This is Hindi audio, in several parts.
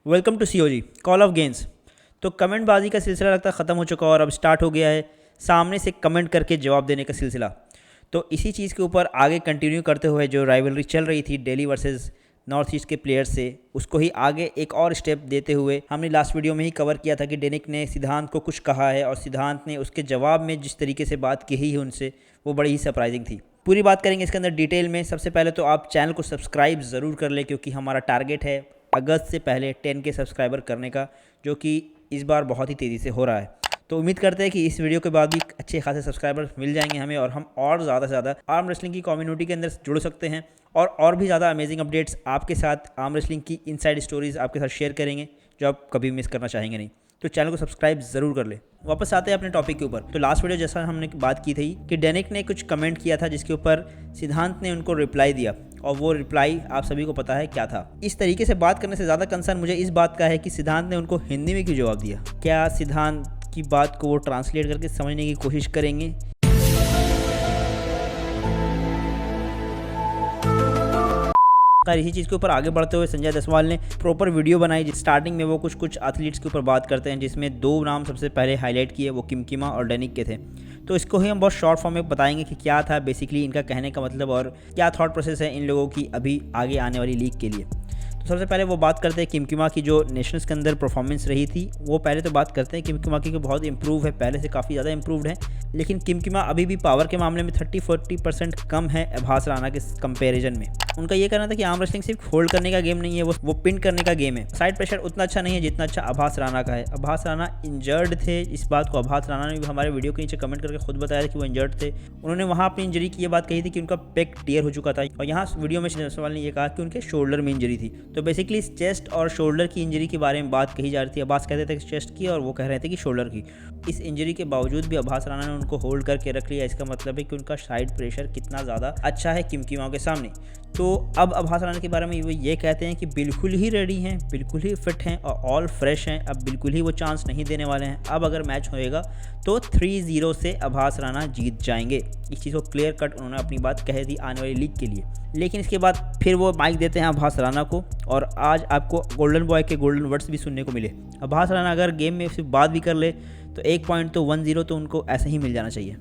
Welcome to COG call of games. तो कमेंटबाजी का सिलसिला लगता है ख़त्म हो चुका और अब स्टार्ट हो गया है सामने से कमेंट करके जवाब देने का सिलसिला। तो इसी चीज़ के ऊपर आगे कंटिन्यू करते हुए जो राइवलरी चल रही थी डेली वर्सेस नॉर्थ ईस्ट के प्लेयर्स से, उसको ही आगे एक और स्टेप देते हुए हमने लास्ट वीडियो में ही कवर किया था कि डेनिक ने सिद्धांत को कुछ कहा है और सिद्धांत ने उसके जवाब में जिस तरीके से बात की है उनसे, वो बड़ी ही सरप्राइजिंग थी। पूरी बात करेंगे इसके अंदर डिटेल में। सबसे पहले तो आप चैनल को सब्सक्राइब ज़रूर कर लें, क्योंकि हमारा टारगेट है अगस्त से पहले 10 के सब्सक्राइबर करने का, जो कि इस बार बहुत ही तेज़ी से हो रहा है। तो उम्मीद करते हैं कि इस वीडियो के बाद भी अच्छे खासे सब्सक्राइबर मिल जाएंगे हमें और हम और ज़्यादा से ज़्यादा आर्म रेसलिंग की कम्युनिटी के अंदर जुड़ सकते हैं और भी ज़्यादा अमेजिंग अपडेट्स आपके साथ, आर्म रेसलिंग की इनसाइड स्टोरीज़ आपके साथ शेयर करेंगे जो आप कभी मिस करना चाहेंगे नहीं। तो चैनल को सब्सक्राइब ज़रूर कर ले। वापस आते हैं अपने टॉपिक के ऊपर। तो लास्ट वीडियो जैसा हमने बात की थी कि डेनिक ने कुछ कमेंट किया था जिसके ऊपर सिद्धांत ने उनको रिप्लाई दिया, और वो रिप्लाई आप सभी को पता है क्या था। इस तरीके से बात करने से ज़्यादा कंसर्न मुझे इस बात का है कि सिद्धांत ने उनको हिंदी में क्यों जवाब दिया। क्या सिद्धांत की बात को वो ट्रांसलेट करके समझने की कोशिश करेंगे? इसी चीज़ के ऊपर आगे बढ़ते हुए संजय जायसवाल ने प्रॉपर वीडियो बनाई। स्टार्टिंग में वो कुछ एथलीट्स के ऊपर बात करते हैं, जिसमें दो नाम सबसे पहले हाईलाइट किए, वो किमकिमा और डेनिक के थे। तो इसको ही हम बहुत शॉर्ट फॉर्म में बताएंगे कि क्या था बेसिकली इनका कहने का मतलब और क्या थॉट प्रोसेस है इन लोगों की अभी आगे आने वाली लीग के लिए। तो सबसे पहले वो बात करते हैं किमकिमा की जो नेशनल्स के अंदर परफॉर्मेंस रही थी। वो पहले तो बात करते हैं किमकिमा की बहुत इंप्रूव है, पहले से काफ़ी ज़्यादा इंप्रूव्ड है, लेकिन किमकिमा अभी भी पावर के मामले में 30-40% कम है अभास राणा के कंपैरिजन में। उनका ये कहना था कि आर्म रेसलिंग सिर्फ होल्ड करने का गेम नहीं है, वो पिन करने का गेम है। साइड प्रेशर उतना अच्छा नहीं है जितना अच्छा अभास राणा का है। अभास राणा इंजर्ड थे, इस बात को अभास राणा ने भी हमारे वीडियो के नीचे कमेंट करके खुद बताया था कि वो इंजर्ड थे। उन्होंने वहाँ अपनी इंजरी की ये बात कही थी कि उनका पेक टियर हो चुका था, और यहाँ वीडियो में जायसवाल ने ये कहा कि उनके शोल्डर में इंजरी थी। तो बेसिकली चेस्ट और शोल्डर की इंजरी के बारे में बात कही जा रही थी। अब्बास कहते थे कि चेस्ट की और वो कह रहे थे कि शोल्डर की। इस इंजरी के बावजूद भी अब्बास राणा ने उनको होल्ड करके रख लिया। इसका मतलब है कि उनका साइड प्रेशर कितना ज़्यादा अच्छा है किमकिमा के सामने। तो अब अब्बास राणा के बारे में वो ये कहते हैं कि बिल्कुल ही रेडी हैं, बिल्कुल ही फिट हैं और ऑल फ्रेश हैं। अब बिल्कुल ही वो चांस नहीं देने वाले हैं। अब अगर मैच होएगा तो 3-0 से अब्बास राणा जीत जाएंगे। इस चीज़ को क्लियर कट उन्होंने अपनी बात कह दी आने वाली लीग के लिए। लेकिन इसके बाद फिर वो माइक देते हैं अब्बास राणा को, और आज आपको गोल्डन बॉय के गोल्डन वर्ड्स भी सुनने को मिले। अब्बास राणा अगर गेम में सिर्फ बात भी कर ले तो 1 पॉइंट तो 1-0 तो उनको ऐसे ही मिल जाना चाहिए।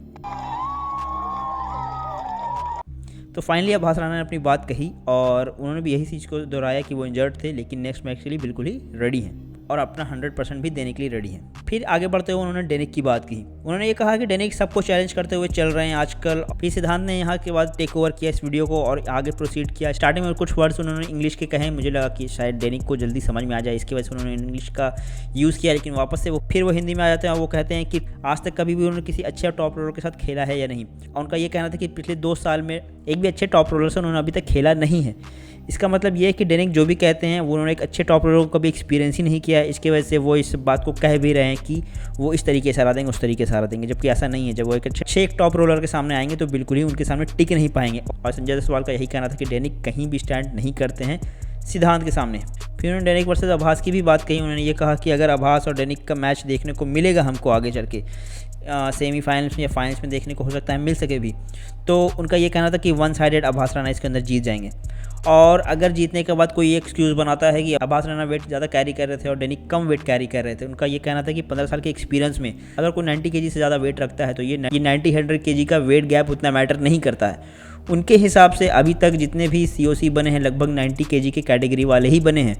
तो फाइनली अब्बास राणा ने अपनी बात कही और उन्होंने भी यही चीज़ को दोहराया कि वो इंजर्ड थे, लेकिन नेक्स्ट मैच के लिए बिल्कुल ही रेडी हैं और अपना 100% भी देने के लिए रेडी हैं। फिर आगे बढ़ते हुए उन्होंने डेनिक की बात की। उन्होंने ये कहा कि डेनिक सबको चैलेंज करते हुए चल रहे हैं आजकल। फिर सिद्धांत ने यहाँ के बाद टेक ओवर किया इस वीडियो को और आगे प्रोसीड किया। स्टार्टिंग में कुछ वर्ड्स उन्होंने इंग्लिश के कहे, मुझे लगा कि शायद डेनिक को जल्दी समझ में आ जाए, इसकी वजह से उन्होंने इंग्लिश का यूज़ किया, लेकिन वापस से फिर वो हिंदी में आ जाते हैं और वो कहते हैं कि आज तक कभी भी उन्होंने किसी अच्छे टॉप रोलर के साथ खेला है या नहीं। और उनका ये कहना था कि पिछले 2 साल में एक भी अच्छे टॉप रोलर से उन्होंने अभी तक खेला नहीं है। इसका मतलब ये है कि डेनिक जो भी कहते हैं वो उन्होंने एक अच्छे टॉप रोलर को कभी एक्सपीरियंस ही नहीं किया है। इसकी वजह से वो इस बात को कह भी रहे हैं कि वो इस तरीके से हरा देंगे, उस तरीके से हरा देंगे, जबकि ऐसा नहीं है। जब वो एक अच्छे टॉप रोलर के सामने आएंगे तो बिल्कुल ही उनके सामने टिक नहीं पाएंगे। और संजय जायसवाल का यही कहना था कि डेनिक कहीं भी स्टैंड नहीं करते हैं सिद्धांत के सामने। फिर उन्होंने डेनिक वर्सेस अभास की भी बात कही। उन्होंने ये कहा कि अगर अभास और डेनिक का मैच देखने को मिलेगा हमको आगे चल के सेमीफाइनल्स में या फाइनल्स में देखने को हो सकता है मिल सके भी, तो उनका ये कहना था कि 1 साइडेड अभास राणा इसके अंदर जीत जाएंगे। और अगर जीतने के बाद कोई एक्सक्यूज़ बनाता है कि अब्बास राणा वेट ज़्यादा कैरी कर रहे थे और डेनिक कम वेट कैरी कर रहे थे, उनका ये कहना था कि 15 साल के एक्सपीरियंस में अगर कोई 90 kg से ज़्यादा वेट रखता है तो ये 90-100 kg का वेट गैप उतना मैटर नहीं करता है। उनके हिसाब से अभी तक जितने भी COC बने हैं लगभग 90 kg के कैटेगरी वाले ही बने हैं।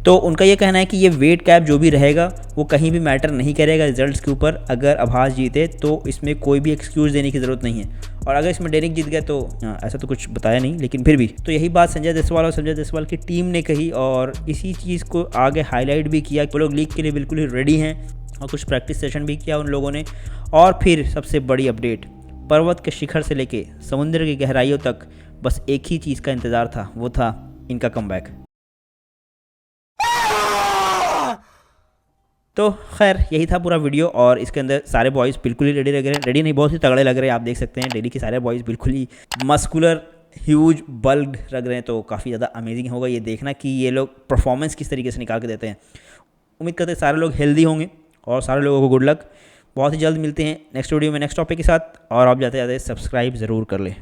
तो उनका ये कहना है कि ये वेट कैप जो भी रहेगा वो कहीं भी मैटर नहीं करेगा रिजल्ट्स के ऊपर। अगर अभास जीते तो इसमें कोई भी एक्सक्यूज़ देने की ज़रूरत नहीं है, और अगर इसमें डेनिक जीत गया तो ऐसा तो कुछ बताया नहीं, लेकिन फिर भी तो यही बात संजय जायसवाल और संजय जायसवाल की टीम ने कही और इसी चीज़ को आगे हाईलाइट भी किया। वो लोग लीग के लिए बिल्कुल ही रेडी हैं और कुछ प्रैक्टिस सेशन भी किया उन लोगों ने। और फिर सबसे बड़ी अपडेट, पर्वत के शिखर से लेके समुद्र की गहराइयों तक बस एक ही चीज़ का इंतज़ार था, वो था इनका कमबैक। तो खैर यही था पूरा वीडियो, और इसके अंदर सारे बॉयज़ बिल्कुल ही रेडी लग रहे हैं। रेडी नहीं, बहुत ही तगड़े लग रहे हैं। आप देख सकते हैं डेली के सारे बॉयज़ बिल्कुल ही मस्कुलर ह्यूज बल्ड लग रहे हैं। तो काफ़ी ज़्यादा अमेजिंग होगा ये देखना कि ये लोग परफॉर्मेंस किस तरीके से निकाल के देते हैं। उम्मीद करते हैं सारे लोग हेल्दी होंगे और सारे लोगों को गुड लक। बहुत ही जल्द मिलते हैं नेक्स्ट वीडियो में नेक्स्ट टॉपिक के साथ, और आप जाते जाते सब्सक्राइब ज़रूर कर लें।